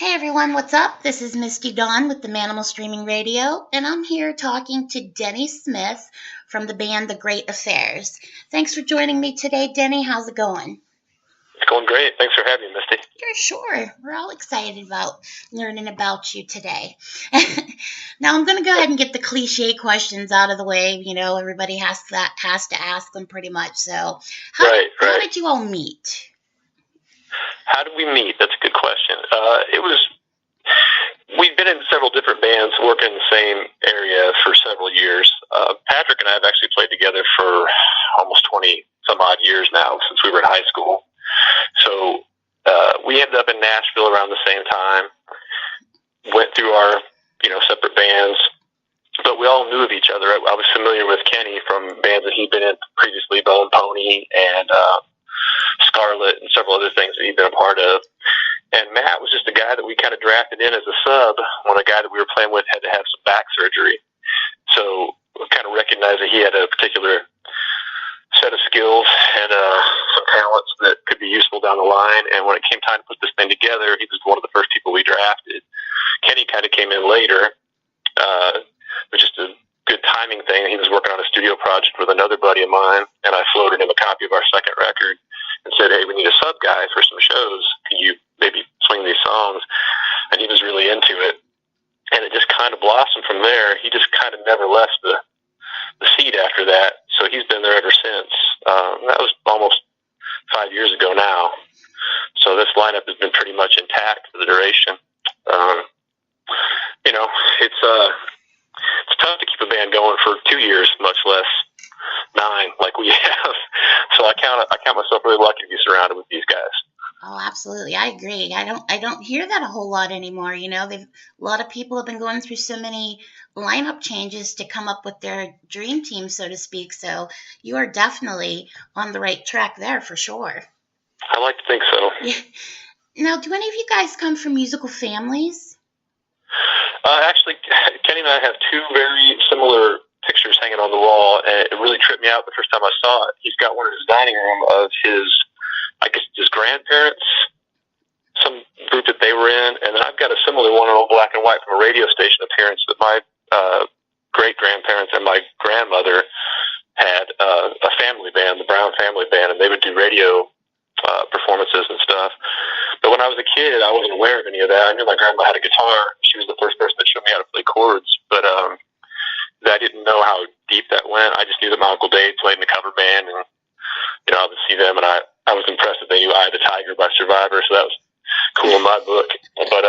Hey everyone, what's up? This is Misti-Dawn with the Manamal Streaming Radio, and I'm here talking to Denny Smith from the band The Great Affairs. Thanks for joining me today, Denny. How's it going? It's going great. Thanks for having me, Misty. Yeah, sure. We're all excited about learning about you today. Now I'm going to go ahead and get the cliche questions out of the way. You know, everybody has to ask them pretty much. So, how did you all meet? How did we meet? That's a good question. We've been in several different bands working in the same area for several years. Patrick and I have actually played together for almost 20 some odd years now since we were in high school. So we ended up in Nashville around the same time, went through our separate bands, but we all knew of each other. I was familiar with Kenny from bands that he'd been in previously, Bone Pony and Scarlet and several other things that he'd been a part of. And Matt was just a guy that we kind of drafted in as a sub when a guy that we were playing with had to have some back surgery. So we kind of recognized that he had a particular set of skills and some talents that could be useful down the line. And when it came time to put this thing together, he was one of the first people we drafted. Kenny kind of came in later. It was just a good timing thing. He was working on a studio project with another buddy of mine, and I floated him a copy of our second record and said, hey, we need a sub guy for some shows. Can you maybe swing these songs? And he was really into it. And it just kind of blossomed from there. He just kind of never left the seat after that. So he's been there ever since. That was almost 5 years ago now. So this lineup has been pretty much intact for the duration. It's tough to keep a band going for 2 years, much less 9 like we have. So I count myself really lucky to be surrounded with these guys. Oh, absolutely. I agree. I don't hear that a whole lot anymore. You know, a lot of people have been going through so many lineup changes to come up with their dream team, so to speak. So you are definitely on the right track there for sure. I like to think so. Yeah. Now, do any of you guys come from musical families? Actually, Kenny and I have 2 very similar pictures hanging on the wall, and it really tripped me out the first time I saw it. He's got one in his dining room of his grandparents, some group that they were in, and then I've got a similar one in old black and white from a radio station appearance that my great-grandparents and my grandmother had a family band, the Brown Family Band, and they would do radio performances and stuff. But when I was a kid, I wasn't aware of any of that. I knew my grandma had a guitar. She was the first person that showed me how to play chords, but I didn't know how deep that went. I just knew that my Uncle Dave played in the cover band, and I would see them, and I was impressed that they knew Eye of the Tiger by Survivor, so that was cool in my book. But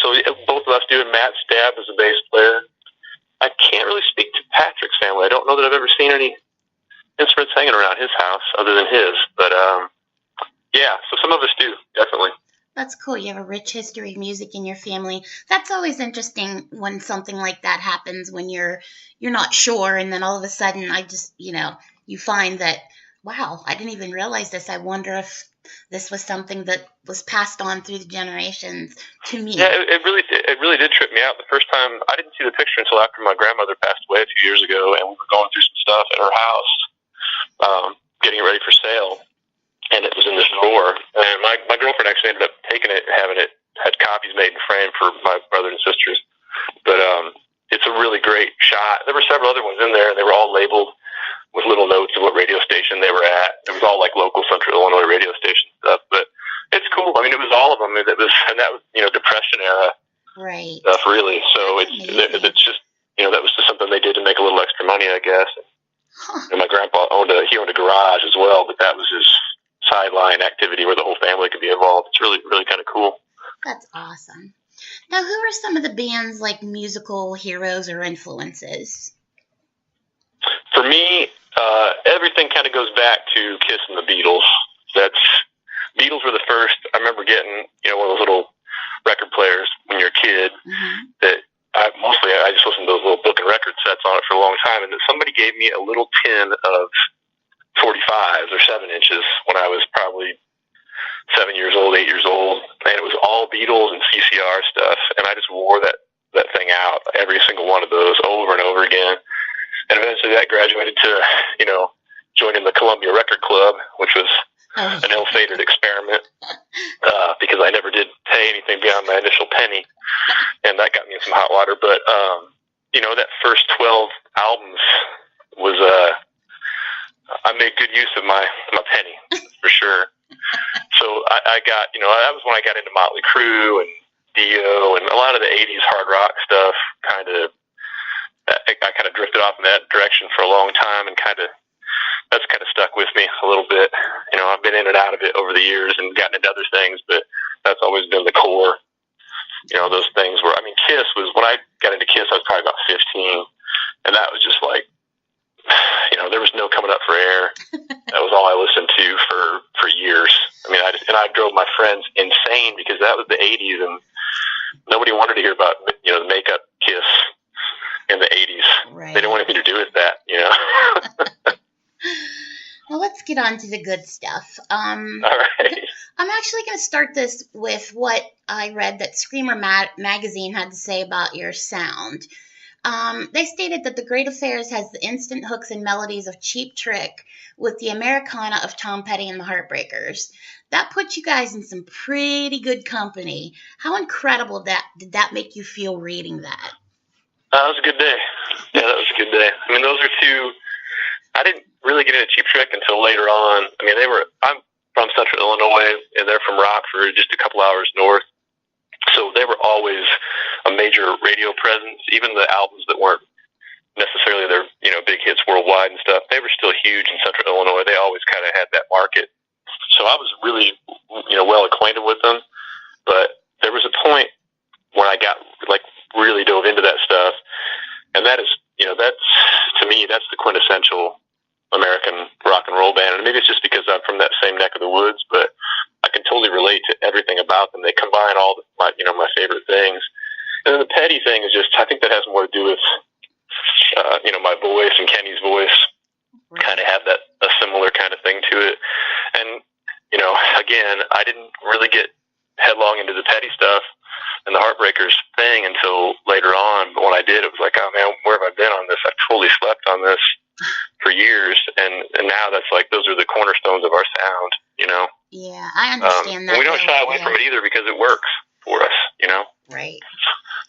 so both of us do, and Matt's dad was a bass player. I can't really speak to Patrick's family. I don't know that I've ever seen any instruments hanging around his house other than his, but so some of us do, definitely. That's cool. You have a rich history of music in your family. That's always interesting when something like that happens, when you're not sure, and then all of a sudden you find that, wow, I didn't even realize this. I wonder if this was something that was passed on through the generations to me. Yeah, it really did trip me out. The first time, I didn't see the picture until after my grandmother passed away a few years ago, and we were going through some stuff at her house, getting it ready for sale. And it was in this drawer. And my girlfriend actually ended up taking it, having it, had copies made and framed for my brother and sisters. But it's a really great shot. There were several other ones in there, and they were all labeled with little notes of what radio station they were at. It was all like local Central Illinois radio station stuff. But it's cool. I mean, it was all of them. And that was Depression era stuff, really. So it's just, that was just something they did to make a little extra money, I guess. Huh. And my grandpa owned a garage as well, but that was his sideline activity where the whole family could be involved. It's really, really kind of cool. That's awesome. Now, who are some of the band's musical heroes or influences? For me, everything kind of goes back to Kiss and the Beatles. Beatles were the first. I remember getting one of those little record players when you're a kid. Mm-hmm. That I just listened to those little book and record sets on it for a long time, and then somebody gave me a little tin of 45s or 7 inches when I was probably 7 years old, 8 years old, and it was all Beatles and CCR stuff, and I just wore that thing out, every single one of those, over and over again. And eventually that graduated to, joining the Columbia Record Club, which was an ill-fated experiment, because I never did pay pay anything beyond my initial penny, and that got me in some hot water. But that first 12 albums was I made good use of my penny for sure. So I got that was when I got into Motley Crue and Dio and a lot of the '80s hard rock stuff. I kind of drifted off in that direction for a long time, and that's kind of stuck with me a little bit. I've been in and out of it over the years and gotten into other things, but that's always been the core. Those things where, Kiss was, when I got into Kiss, I was probably about 15, and that was just like, there was no coming up for air. That was all I listened to for years. I drove my friends insane because that was the '80s, and nobody wanted to hear about, the makeup Kiss in the '80s. Right. They didn't want anything to do with that, Well, let's get on to the good stuff. All right. I'm actually going to start this with what I read that Screamer magazine had to say about your sound. They stated that The Great Affairs has the instant hooks and melodies of Cheap Trick with the Americana of Tom Petty and the Heartbreakers. That puts you guys in some pretty good company. How incredible did that make you feel reading that? That was a good day. Yeah, that was a good day. Those are two. I didn't really get into Cheap Trick until later on. I'm from Central Illinois, and they're from Rockford, just a couple hours north. So they were always a major radio presence. Even the albums that weren't necessarily their big hits worldwide and stuff, they were still huge in Central Illinois. They always kind of had that market. So I was really well acquainted with them. But there was a point when I got really dove into that stuff, and that is that's, to me, that's the quintessential American rock and roll band. And maybe it's just because I'm from that same neck of the woods, but I can totally relate to everything about them. They combine all my favorite things. And then the Petty thing is just, I think that has more to do with, my voice and Kenny's voice. Right. Kind of have a similar kind of thing to it. And, again, I didn't really get headlong into the Petty stuff and the Heartbreakers thing until later on. But when I did, it was like, oh man, where have I been on this? I've totally slept on this for years. And now that's like, those are the cornerstones of our sound, Yeah, I understand that. And we don't shy away from it either because it works for us, Right.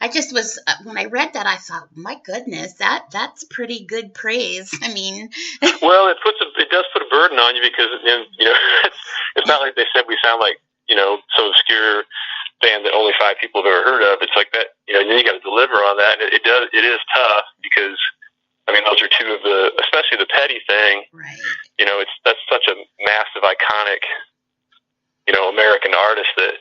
I just was, when I read that, I thought, my goodness, that's pretty good praise. Well, it does put a burden on you because, it's not like they said we sound like, some obscure band that only 5 people have ever heard of. It's like that, you got to deliver on that. And it is tough because, those are two of especially the Petty thing. Right. That's such a massive, iconic, American artist that,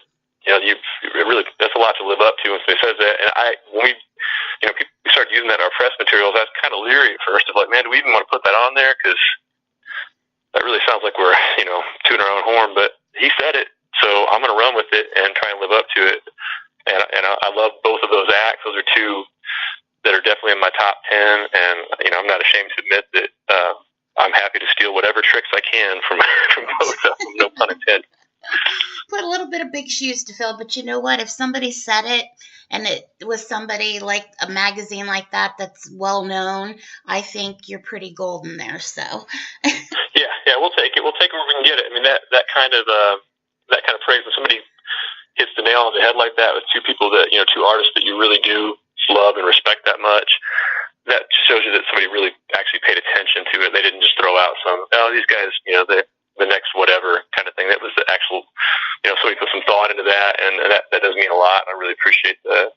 that's a lot to live up to when somebody says that. And when we started using that in our press materials, I was kind of leery at first of like, man, do we even want to put that on there? Because that really sounds like we're, tooting our own horn. But he said it, so I'm going to run with it and try and live up to it. And I love both of those acts. Those are two that are definitely in my top 10. And, I'm not ashamed to admit that I'm happy to steal whatever tricks I can from both of them, no pun intended. Put a little bit of big shoes to fill, but you know what? If somebody said it and it was somebody like a magazine like that that's well known, I think you're pretty golden there. So yeah, we'll take it. We'll take it where we can get it. That kind of praise, when somebody hits the nail on the head like that with two people that two artists that you really do love and respect that much, that shows you that somebody really actually paid attention to it. They didn't just throw out some, these guys, the next whatever kind of thing. That was the actual, somebody put some thought into that, and that does mean a lot. I really appreciate that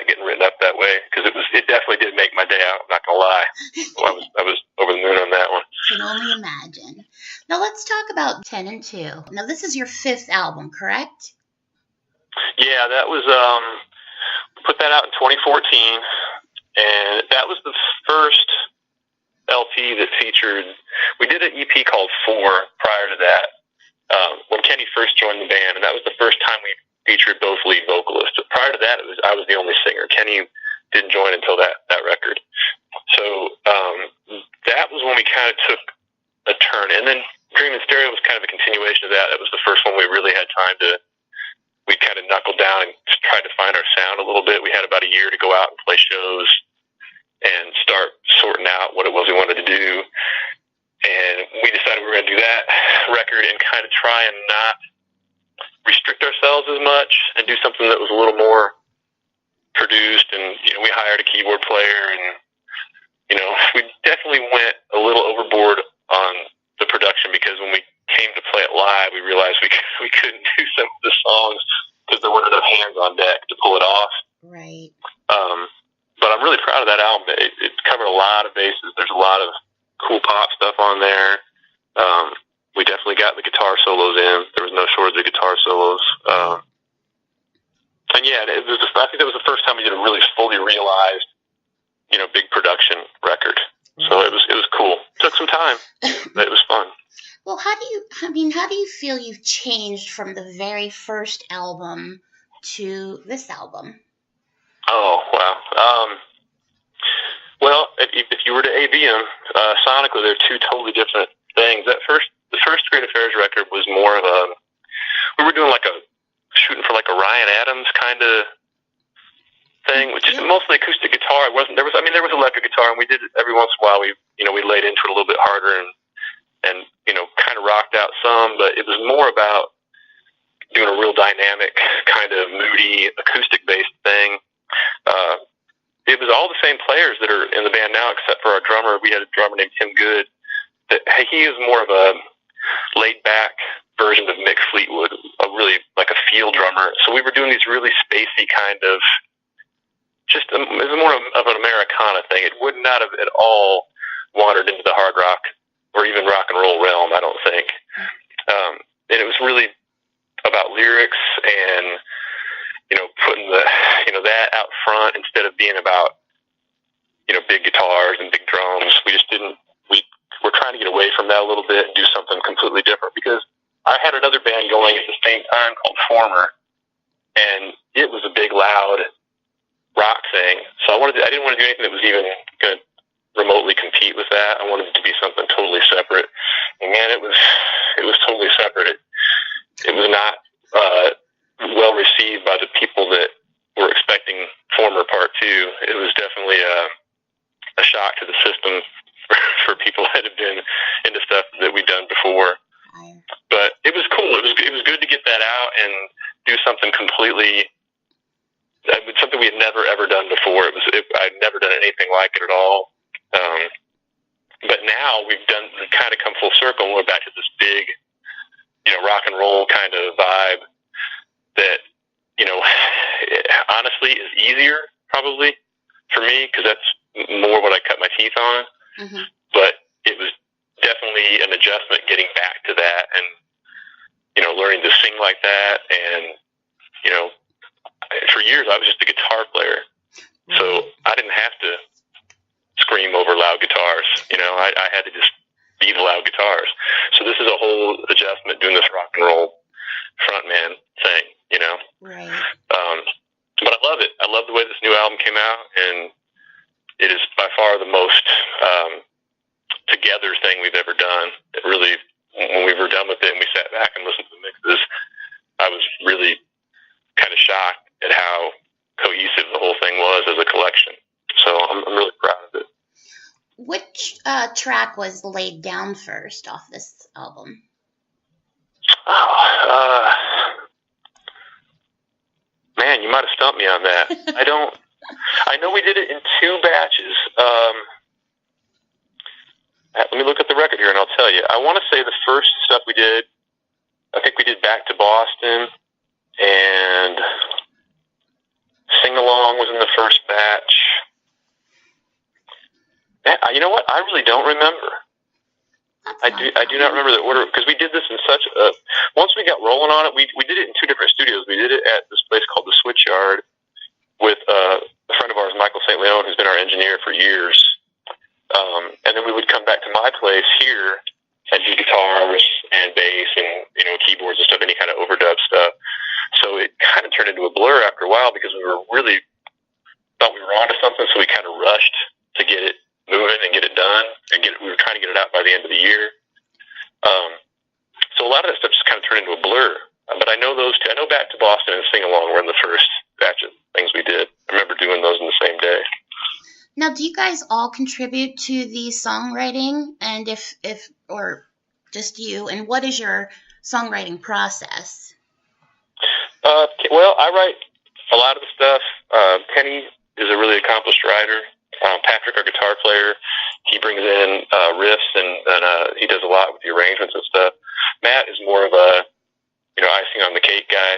getting written up that way, because it definitely did make my day out. I'm not gonna lie. I was over the moon on that one. Can only imagine. Now let's talk about 10 and 2. Now this is your 5th album, correct? Yeah, that was put that out in 2014, and that was the first LP that featured. We did an EP called 4 prior to that, when Kenny first joined the band, and that was the first time we featured both lead vocalists. But prior to that, I was the only singer. Kenny didn't join until that record. So that was when we kind of took a turn, and then Dream in Stereo was kind of a continuation of that. That was the first one we really had time to. We kind of knuckled down and tried to find our sound a little bit. We had about a year to go out and play shows and start sorting out what it was we wanted to do. And we decided we were going to do that record and kind of try and not restrict ourselves bells as much and do something that was a little more produced. And, we hired a keyboard player, and, we definitely went a little overboard on the production, because when we came to play it live, we realized we couldn't do some of the songs because there weren't enough hands on deck to pull it off. Right. But I'm really proud of that album. It covered a lot of bases. There's a lot of cool pop stuff on there. We definitely got the guitar solos in. There was no shortage of guitar solos. And yeah, I think that was the first time we did a really fully realized, big production record. So it was cool. Took some time, but it was fun. Well, how do you feel you've changed from the very first album to this album? Oh, wow. Well, if you were to A/B them, sonically, they're two totally different things. The first Great Affairs record was more of we were doing shooting for a Ryan Adams kind of thing, which is mostly acoustic guitar. There was electric guitar, and we did it every once in a while. We laid into it a little bit harder and kind of rocked out some, but it was more about doing a real dynamic, kind of moody, acoustic-based thing. It was all the same players that are in the band now, except for our drummer. We had a drummer named Tim Good. He is more of a laid-back version of Mick Fleetwood, a feel drummer. So we were doing these really spacey kind of, it was more of an Americana thing. It would not have at all wandered into the hard rock or even rock and roll realm, I don't think. And it was really about lyrics and, putting that out front instead of being about, big guitars and big drums. We're trying to get away from that a little bit and do something completely different, because I had another band going at the same time called Former, and it was a big, loud rock thing. So I didn't want to do anything that was even going to remotely compete with that. I wanted it to be something totally separate. And man, it was totally separate. It was not well received by the people that were expecting Former Part 2. It was definitely a shock to the system for people that had been into stuff that we'd done before. But it was cool. It was good to get that out and do something completely, something we had never ever done before. I'd never done anything like it at all. But now we've kind of come full circle, and we're back to this big, rock and roll kind of vibe that, honestly is easier probably for me, because that's more what I cut my teeth on. Mm-hmm. But it was definitely an adjustment getting back to that, and, learning to sing like that. And, for years I was just a guitar player. Mm-hmm. So I didn't have to scream over loud guitars. I had to just be the loud guitars. So this is a whole adjustment, doing this rock and roll frontman thing, Right. But I love it. I love the way this new album came out, and it is by far the most together thing we've ever done. It really, when we were done with it and we sat back and listened to the mixes, I was really kind of shocked at how cohesive the whole thing was as a collection. So I'm really proud of it. Which track was laid down first off this album? Man, you might have stumped me on that. I know we did it in 2 batches. Let me look at the record here and I'll tell you. I want to say the first stuff we did, I think we did Back to Boston, and Sing Along was in the first batch. You know what? I really don't remember. I do not remember the order, because we did this in such a... Once we got rolling on it, we did it in 2 different studios. We did it at this place called the Switchyard with a friend of ours, Michael St. Leon, who's been our engineer for years. And then we would come back to my place here and do guitars and bass and, keyboards and stuff, any kind of overdub stuff. So it kind of turned into a blur after a while, because we were really thought we were onto something, so we kind of rushed to get it moving and get it done, and we were trying to get it out by the end of the year. So a lot of that stuff just kind of turned into a blur. But I know those 2. I know Back to Boston and Sing Along were in the first batch of things we did. I remember doing those in the same day. Now, do you guys all contribute to the songwriting, and if or just you? And what is your songwriting process? Well, I write a lot of the stuff. Kenny is a really accomplished writer. Patrick, our guitar player, he brings in riffs and he does a lot with the arrangements and stuff. Matt is more of a icing on the cake guy.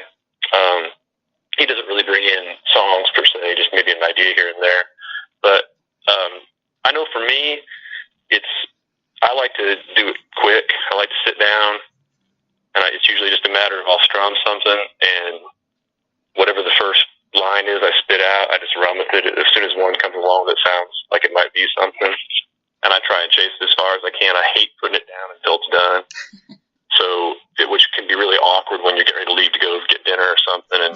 He doesn't really bring in songs per se, just maybe an idea here and there. But I know for me, I like to do it quick. I like to sit down, and it's usually just a matter of I'll strum something, and whatever the first line is, I spit out. I just run with it. As soon as one comes along that sounds like it might be something, and I try and chase it as far as I can. I hate putting it down until it's done. So, which can be really awkward when you're getting ready to leave to go get dinner or something, and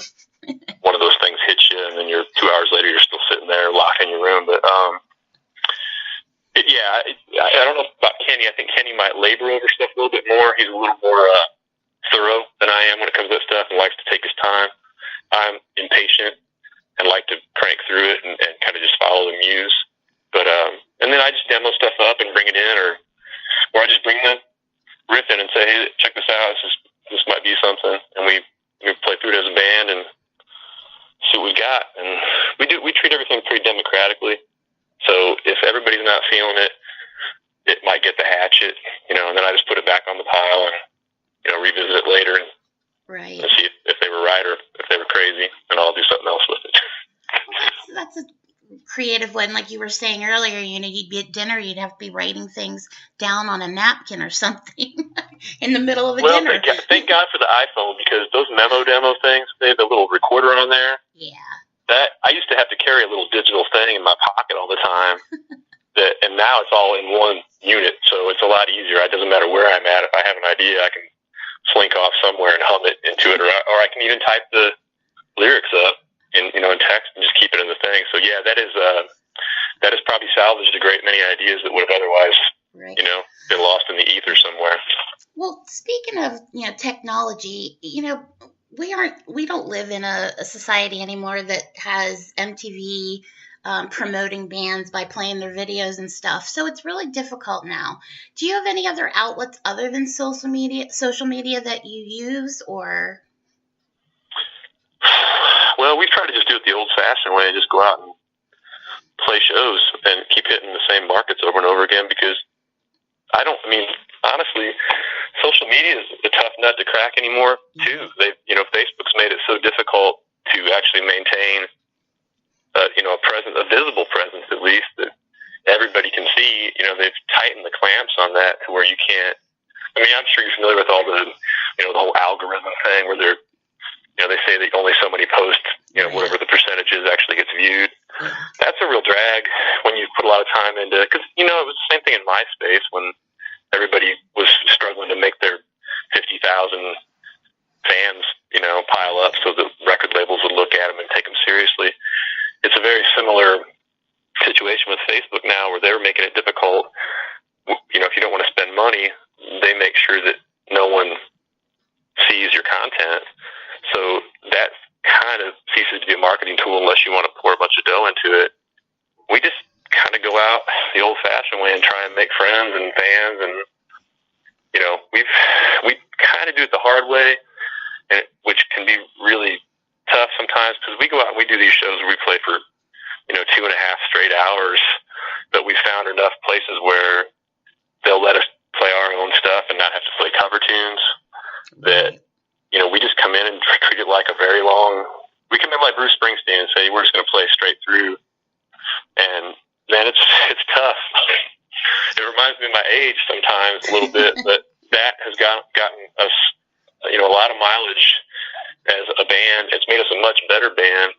one of those things hits you, and then 2 hours later you're still sitting there locked in your room. But I don't know about Kenny. I think Kenny might labor over stuff a little bit more. He's a little more thorough than I am when it comes to that stuff, and likes to take his time. I'm impatient and like to crank through it and kind of just follow the muse. But and then I just demo stuff up and bring it in, or I just bring the riff in and say, hey, check this out. This might be something, and we play through it as a band and see what we got. And we treat everything pretty democratically. So if everybody's not feeling it, it might get the hatchet, and then I just put it back on the pile and revisit it later and see if they were right or if they were crazy, and I'll do something else with it. That's a creative one. Like you were saying earlier, you'd be at dinner, you'd have to be writing things down on a napkin or something in the middle of a dinner. Thank God for the iPhone, because those memo demo things, they have a little recorder on there. Yeah. That I used to have to carry a little digital thing in my pocket all the time. And now it's all in one unit, so it's a lot easier. It doesn't matter where I'm at. If I have an idea, I can slink off somewhere and hum it into it, or I can even type the lyrics up in text and just keep it in the thing. So yeah, that has probably salvaged a great many ideas that would have otherwise been lost in the ether somewhere. Well, speaking of technology, we don't live in a society anymore that has MTV promoting bands by playing their videos and stuff. So it's really difficult now. Do you have any other outlets other than social media that you use, or? Well, we've tried to just do it the old-fashioned way and just go out and play shows and keep hitting the same markets over and over again, because honestly, social media is a tough nut to crack anymore, too. Facebook's made it so difficult to actually maintain a visible presence, at least, that everybody can see. They've tightened the clamps on that to where you can't. I'm sure you're familiar with all the whole algorithm thing where they say that only so many posts, whatever the percentage is, actually gets viewed. That's a real drag when you put a lot of time into, because, it was the same thing in MySpace when everybody was struggling to make their 50,000 fans, pile up so the record labels would look at them and take them seriously. It's a very similar situation with Facebook now, where they're making it difficult. If you don't want to spend money, they make sure that no one sees your content. So that kind of ceases to be a marketing tool unless you want to pour a bunch of dough into it. We just kind of go out the old-fashioned way and try and make friends and fans, and we kind of do it the hard way, which can be really tough sometimes, because we go out and we do these shows where we play for 2.5 straight hours, but we found enough places where they'll let us play our own stuff and not have to play cover tunes, that we just come in and treat it like a very long. We come in like Bruce Springsteen and say we're just going to play straight through, and man, it's tough. It reminds me of my age sometimes a little bit, but that has gotten us a lot of mileage as a band. It's made us a much better band,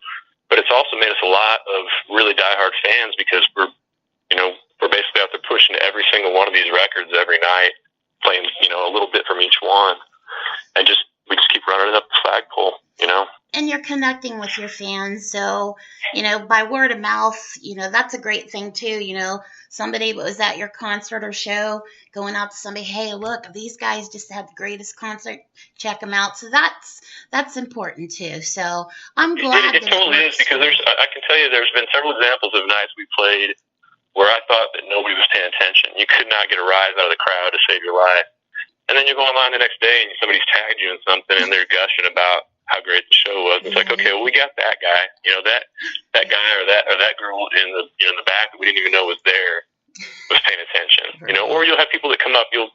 but it's also made us a lot of really diehard fans, because we're basically out there pushing every single one of these records every night, playing a little bit from each one, and we just keep running it up the flagpole, And you're connecting with your fans, so by word of mouth, that's a great thing too. Somebody was at your concert or show, going out to somebody, hey, look, these guys just had the greatest concert, check them out. So that's important too. So I'm glad it totally is, because I can tell you there's been several examples of nights we played where I thought that nobody was paying attention. You could not get a rise out of the crowd to save your life. And then you go online the next day and somebody's tagged you in something and they're gushing about how great the show was. It's like, okay, well, we got that guy, that guy or that girl in the back that we didn't even know was there was paying attention, or you'll have people that come up, you'll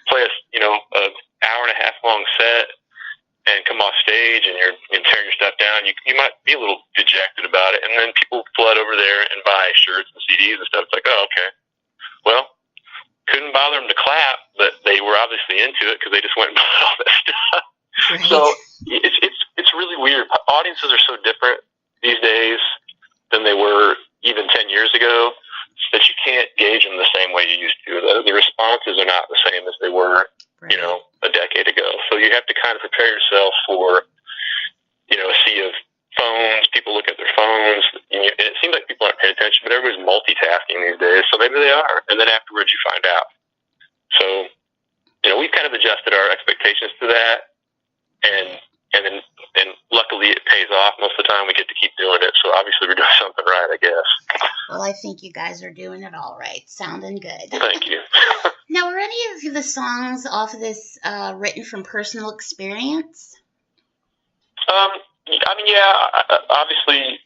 play a hour and a half long set and come off stage and you're tearing your stuff down. You might be a little dejected about it, and then people flood over there and buy shirts and CDs and stuff. It's like, oh, okay, well, couldn't bother them to clap, but they were obviously into it because they just went and bought all that stuff. Right. So it's really weird. Audiences are so different these days than they were even 10 years ago that you can't gauge them the same way you used to. The responses are not the same as they were, right, a decade ago. So you have to kind of prepare yourself for, a sea of phones. People look at their phones. And it seems like people aren't paying attention, but everybody's multitasking these days. So maybe they are. And then afterwards you find out. So, we've kind of adjusted our expectations to that. And luckily it pays off. Most of the time we get to keep doing it. So obviously we're doing something right, I guess. Well, I think you guys are doing it all right. Sounding good. Thank you. Now, were any of the songs off of this written from personal experience? Obviously,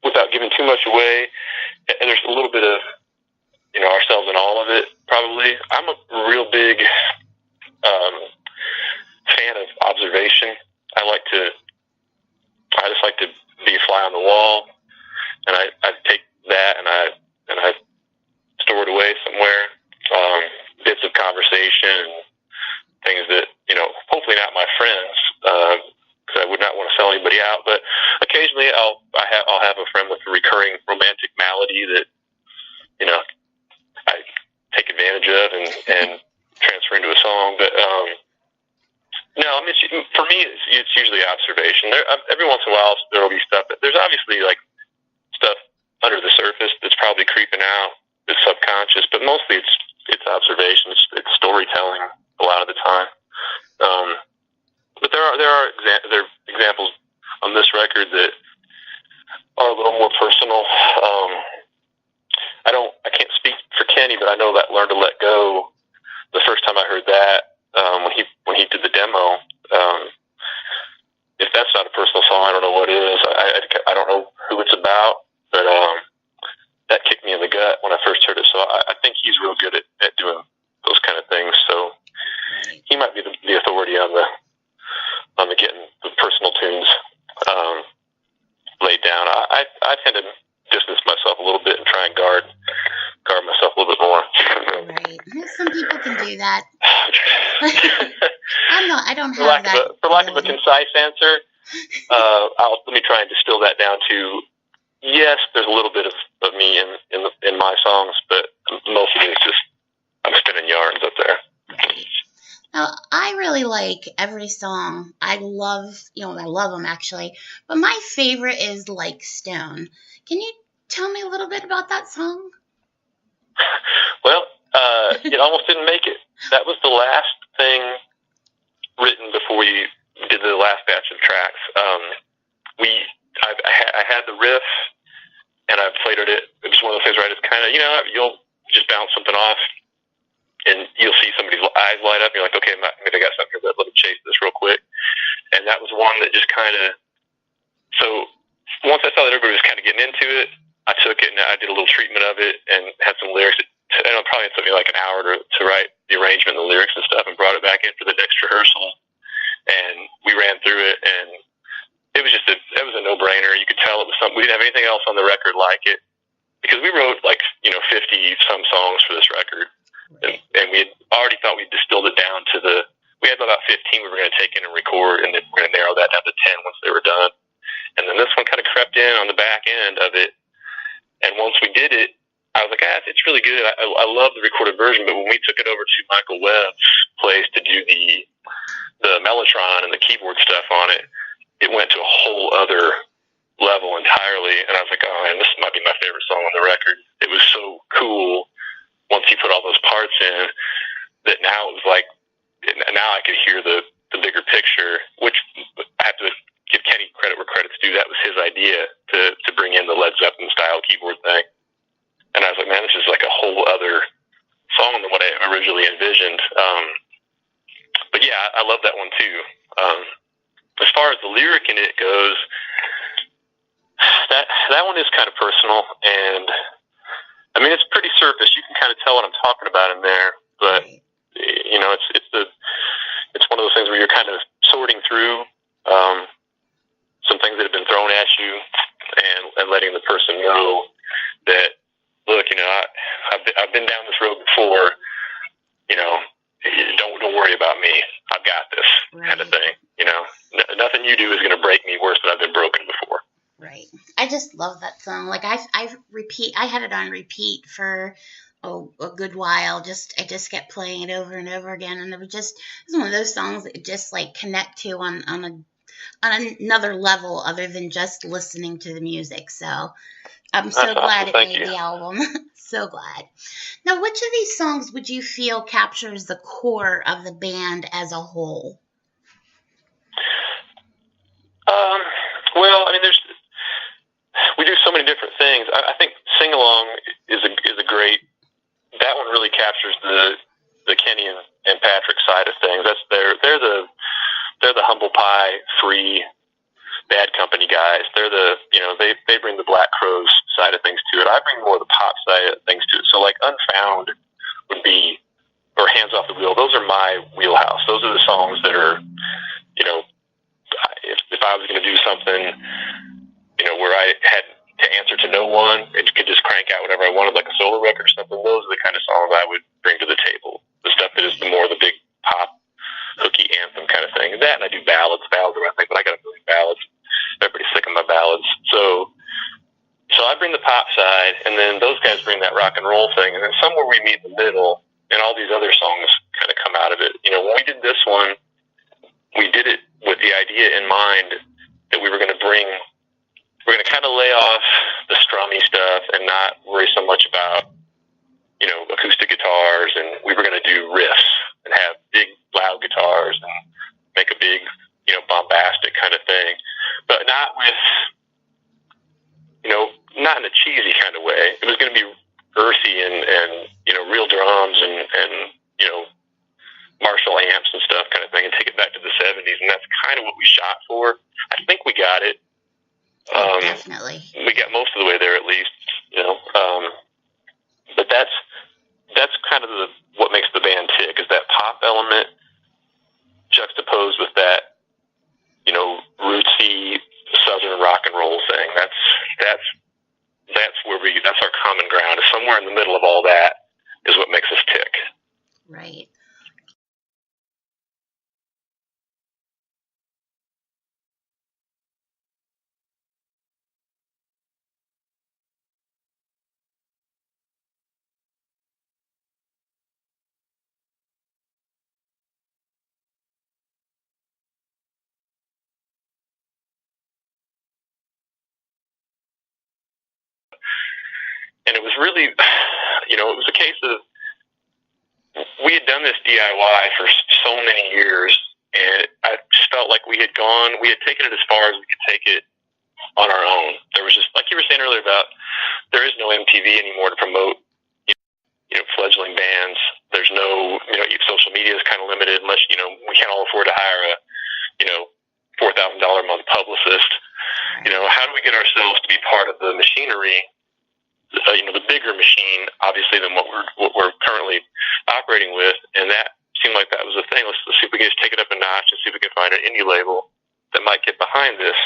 without giving too much away, and there's a little bit of, ourselves in all of it, probably. I'm a real big fan of observation. I just like to be a fly on the wall, and I take that and I store it away somewhere, bits of conversation and things that, hopefully not my friends, because I would not want to sell anybody out, but occasionally I'll have a friend with a recurring romantic malady that, I take advantage of and transfer into a song. But, no, I mean, for me, it's usually observation. Every once in a while, there will be stuff. There's obviously like stuff under the surface that's probably creeping out, that's subconscious, but mostly it's observation. It's storytelling a lot of the time. But there are examples on this record that are a little more personal. I can't speak for Kenny, but I know that "Learn to Let Go," the first time I heard that, when he did the demo, if that's not a personal song, I don't know what is. I don't know who it's about, but that kicked me in the gut when I first heard it. So I think he's real good at doing those kind of things. So he might be the authority on the getting the personal tunes laid down. I tend to distance myself a little bit and try and guard myself a little bit more. Right. Some people can do that. I don't have that. For lack of a concise answer, let me try and distill that down to, yes, there's a little bit of me in my songs, but most of it is just I'm spinning yarns up there. Right. Now, I really like every song. I love them actually. But my favorite is Like Stone. Can you tell me a little bit about that song? Well, it almost didn't make it. That was the last thing written before we did the last batch of tracks. I had the riff, and I played it. It was one of those things where I just kind of, you'll just bounce something off, and you'll see somebody's eyes light up, and you're like, okay, maybe I got something here, but let me chase this real quick. And that was one that just kind of, so once I saw that everybody was kind of getting into it, I took it and I did a little treatment of it and had some lyrics. It probably took me like an hour to write the arrangement and the lyrics and stuff, and brought it back in for the next rehearsal. And we ran through it, and it was it was a no-brainer. You could tell it was something. We didn't have anything else on the record like it, because we wrote 50 some songs for this record, and we had already thought we distilled it down to we had about 15 we were going to take in and record, and then we're going to narrow that down to 10 once they were done. And then this one kind of crept in on the back end of it. And once we did it, I was like, it's really good. I love the recorded version, but when we took it over to Michael Webb's place to do the Mellotron and the keyboard stuff on it, it went to a whole other level entirely. And I was like, oh man, this might be my favorite song on the record. It was so cool once he put all those parts in that now it was like, now I could hear the bigger picture, which I have to give Kenny credit where credit's due. That was his idea to bring in the Led Zeppelin style keyboard thing. And I was like, man, this is like a whole other song than what I originally envisioned. But yeah, I love that one too. the lyric in it goes, that one is kind of personal, and I mean, it's pretty surface. You can kind of tell what I'm talking about in there, but you know, it's one of those things where you're kind of sorting through some things that have been thrown at you, and letting the person know that, look, you know, I've been down this road before. You know, don't worry about me. I've got this, kind of thing. You know, nothing you do is going to break me worse than I've been broken before. Right. I just love that song. Like I had it on repeat for a good while. I just kept playing it over and over again, and it's one of those songs that just like connect to on another level other than just listening to the music. So I'm so glad it made the album. So glad. Now, which of these songs would you feel captures the core of the band as a whole? Well, I mean, we do so many different things. I think Sing Along is a great. That one really captures the Kenny and Patrick side of things. They're the humble pie, free, Bad Company guys. They bring the Black Crowes side of things to it. I bring more of the pop side of things to it. So like Unfound would be, or Hands Off the Wheel. Those are my wheelhouse. Those are the songs that are, you know, if I was going to do something, you know, where I had to answer to no one and could just crank out whatever I wanted, like a solo record or something, those are the kind of songs I would bring to the table. The stuff that is the big pop, hooky anthem kind of thing. And that, and I do ballads. Ballads are my thing, but I got a million ballads. Everybody's sick of my ballads. So I bring the pop side, and then those guys bring that rock and roll thing, and then somewhere we meet in the middle, and all these other songs kind of come out of it. You know, when we did this one, we did it with the idea in mind that we're going to kind of lay off the strummy stuff and not worry so much about, you know, acoustic guitars, and we were going to do riffs and have big, loud guitars and make a big, you know, bombastic kind of thing, but not with, you know, not in a cheesy kind of way. It was going to be earthy and you know, real drums and you know, Marshall amps and stuff kind of thing, and take it back to the 70s, and that's kind of what we shot for. I think we got it. Definitely. We got most of the way there, at least, you know. But that's kind of what makes the band tick, is that pop element juxtaposed with that, you know, rootsy southern rock and roll thing. That's where that's our common ground. Somewhere in the middle of all that is what makes us tick. Right. And it was really, you know, it was a case of, we had done this DIY for so many years, and I just felt like we had taken it as far as we could take it on our own. There was just, like you were saying earlier about, there is no MTV anymore to promote, you know, fledgling bands. There's no, you know, social media is kind of limited, unless, you know, we can't all afford to hire a, you know, $4,000 a month publicist. You know, how do we get ourselves to be part of the machinery, you know, the bigger machine, obviously, than what we're currently operating with? And that seemed like that was the thing. Let's see if we can just take it up a notch and see if we can find an indie label that might get behind this.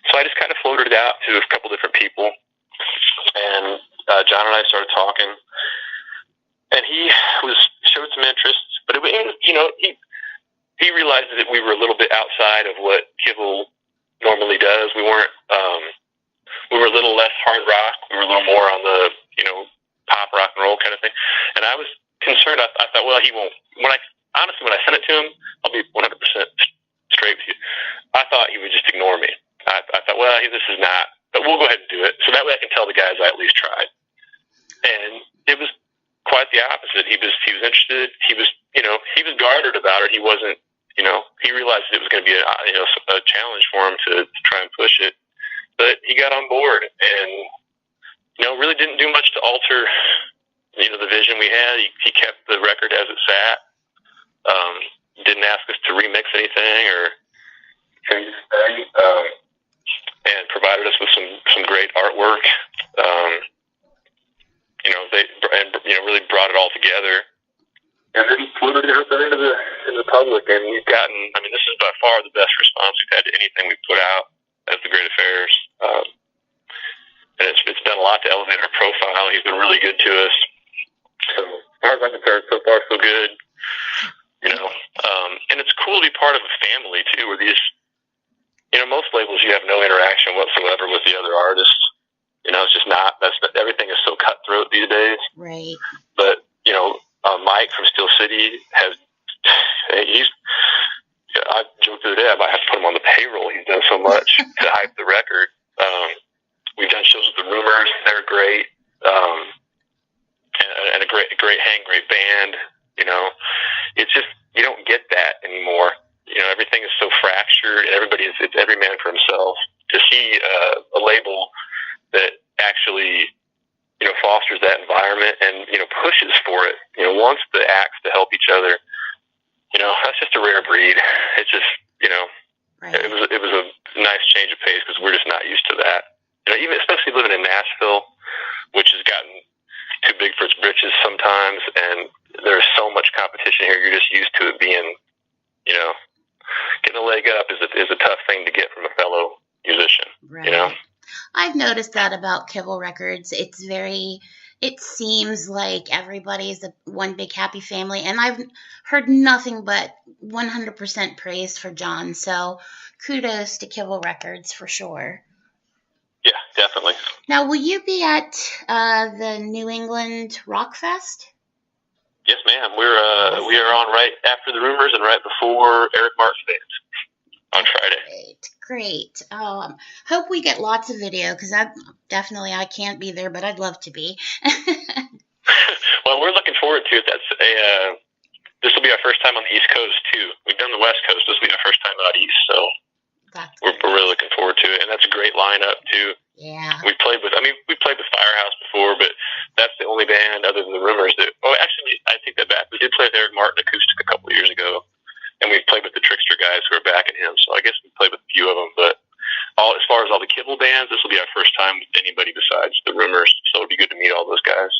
So I just kind of floated it out to a couple different people, and John and I started talking, and he showed some interest, but it was, you know, he realized that we were a little bit outside of what Kibble normally does. We weren't. We were a little less hard rock. We were a little more on the, you know, pop rock and roll kind of thing. And I was concerned. I thought, well, he won't. When I sent it to him, I'll be 100% straight with you, I thought he would just ignore me. I thought, well, this is not, but we'll go ahead and do it. So that way I can tell the guys I at least tried. And it was quite the opposite. He was interested. He was, you know, he was guarded about it. He wasn't, you know, he realized it was going to be a challenge for him to try and push it. But he got on board, and, you know, really didn't do much to alter, you know, the vision we had. He kept the record as it sat. Didn't ask us to remix anything, or public, and we've gotten, I mean, this is by far the best response we've had to anything we've put out as the Great Affairs. And it's done a lot to elevate our profile. He's been really good to us. So as far as I'm concerned, so far so good. And it's cool to be part of a family too, where these, most labels you have no interaction whatsoever with the other artists. It's just not. Everything is so cutthroat these days. Right. But Mike from Steel City I joked the other day I might have to put him on the payroll. He's done so much to hype the record. We've done shows with the Rumors. They're great. And a great band. It's just, you don't get that anymore. Everything is so fractured, and it's every man for himself. To see a label that actually, fosters that environment and, pushes for it, wants the acts to help each other, that's just a rare breed. It's just, right. it was a nice change of pace because we're just not used to that. Even especially living in Nashville, which has gotten too big for its britches sometimes, and there's so much competition here. You're just used to it being, getting a leg up is a tough thing to get from a fellow musician. Right. I've noticed that about Kibble Records. It seems like everybody's one big happy family, and I've heard nothing but 100% praise for John. So kudos to Kibble Records for sure. Yeah, definitely. Now, will you be at the New England Rock Fest? Yes, ma'am. We are on right after the Rumors and right before Eric Martin's band on Friday. Great. Hope we get lots of video because I can't be there, but I'd love to be. Well, we're looking forward to it. This will be our first time on the East Coast too. We've done the West Coast. This will be our first time out East, so we're really looking forward to it. And that's a great lineup too. Yeah. We played with Firehouse before, but that's the only band other than the Rumors that. Oh, actually, I take that back. We did play with Eric Martin acoustic a couple of years ago, and we played with the Trickster guys who are backing him. So I guess we played with a few of them, but as far as all the Kibble bands, this will be our first time with anybody besides the Rumors. So it'll be good to meet all those guys.